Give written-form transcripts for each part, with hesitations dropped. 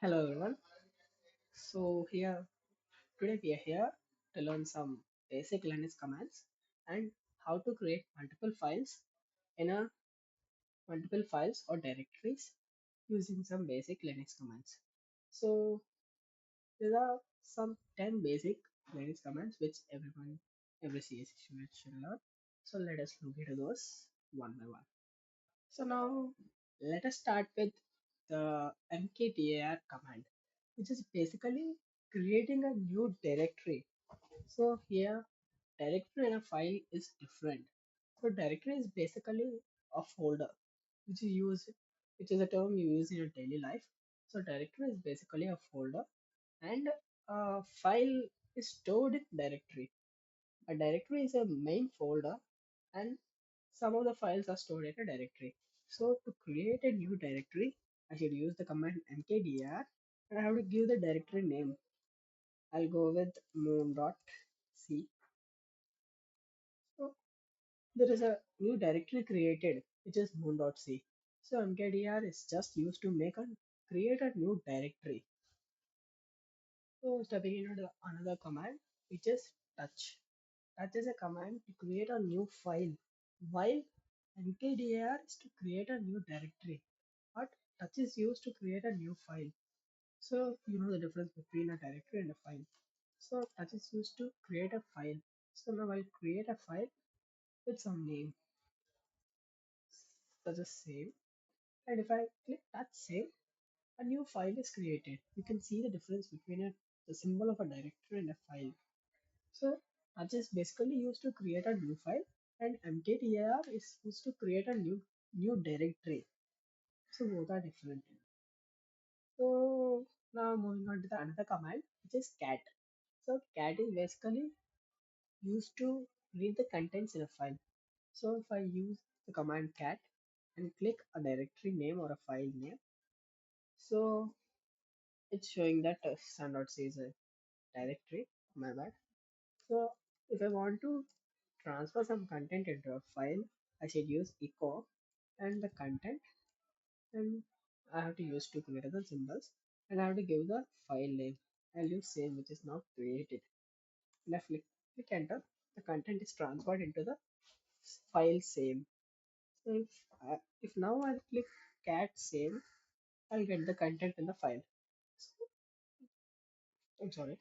Hello everyone. So here today we are here to learn some basic Linux commands and how to create multiple files or directories using some basic Linux commands. So there are some 10 basic Linux commands which every CS student should learn. So let us look into those one by one. So now let us start with the mkdir command, which is basically creating a new directory. So here directory in a file is different. So directory is basically a folder which you use which is a term you use in your daily life. So directory is basically a folder and a file is stored in directory. A directory is a main folder and some of the files are stored in a directory. So to create a new directory, I should use the command mkdir and I have to give the directory name. I'll go with moon.c. So there is a new directory created which is moon.c. So mkdir is just used to create a new directory. So stepping into another command which is touch. Touch is a command to create a new file, while mkdir is to create a new directory. But touch is used to create a new file. So you know the difference between a directory and a file. So touch is used to create a file. So now I'll create a file with some name such as save. And if I click touch save, a new file is created. You can see the difference between the symbol of a directory and a file. So touch is basically used to create a new file, and mkdir is used to create a new directory. So both are different. So now moving on to the another command, which is cat. So cat is basically used to read the contents in a file. So if I use the command cat and click a directory name or a file name, so it's showing that sun.c is a directory. My bad. So if I want to transfer some content into a file, I should use echo and the content, and I have to use two greater than symbols, and I have to give the file name. I'll use same which is now created. And I click enter, the content is transferred into the file same. So if now I click cat save, I'll get the content in the file. So, I'm sorry.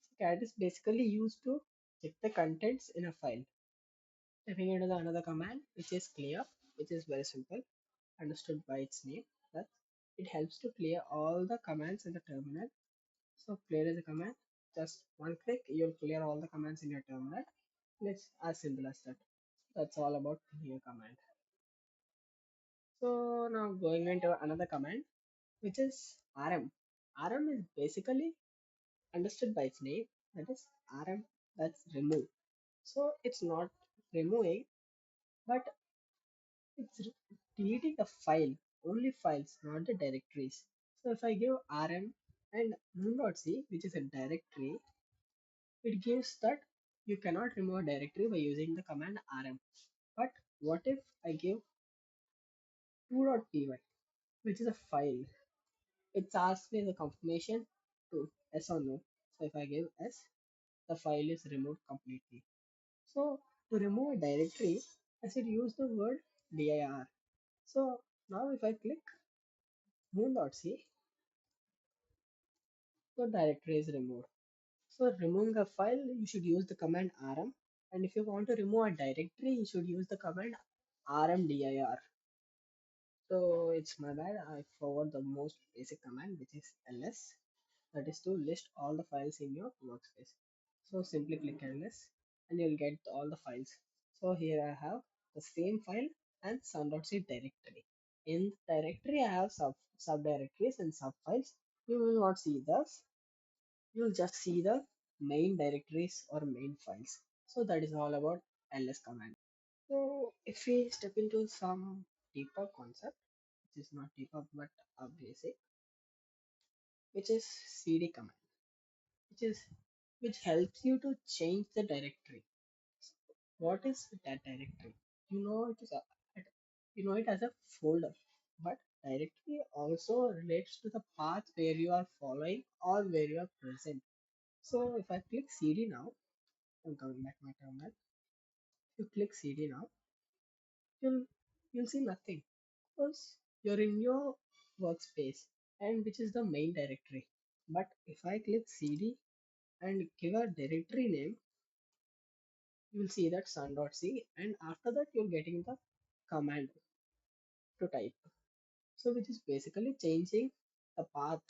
So cat is basically used to check the contents in a file. Stepping into the another command, which is clear, which is very simple, understood by its name. That it helps to clear all the commands in the terminal. So clear is a command. Just one click, you'll clear all the commands in your terminal. It's as simple as that. That's all about clear command. So now going into another command, which is rm. Rm is basically understood by its name. That is rm. That's remove. So it's not removing, but it's deleting the file, only files, not the directories. So if I give rm and moon.c, which is a directory, it gives that you cannot remove a directory by using the command rm. But what if I give 2.py, which is a file? It asks me the confirmation to yes or no. So if I give yes, the file is removed completely. So to remove a directory, I should use the word dir. So now if I click moon.c, the directory is removed. So removing a file, you should use the command rm. And if you want to remove a directory, you should use the command rmdir. So it's my bad. I forgot the most basic command, which is ls. That is to list all the files in your workspace. So simply click ls and you'll get all the files. So here I have the same file and sun.c directory. In the directory, I have subdirectories and subfiles. You will not see those. You'll just see the main directories or main files. So that is all about ls command. So if we step into some deeper concept, which is not deeper but a basic, which is cd command, which is which helps you to change the directory. What is that directory? You know it is you know it as a folder, but directory also relates to the path where you are following or where you are present. So if I click cd now, I'm coming back my terminal. If you click cd now, you'll you'll see nothing because you're in your workspace and which is the main directory. But if I click cd and give a directory name, you will see that sun.c, and after that you're getting the command to type. So which is basically changing the path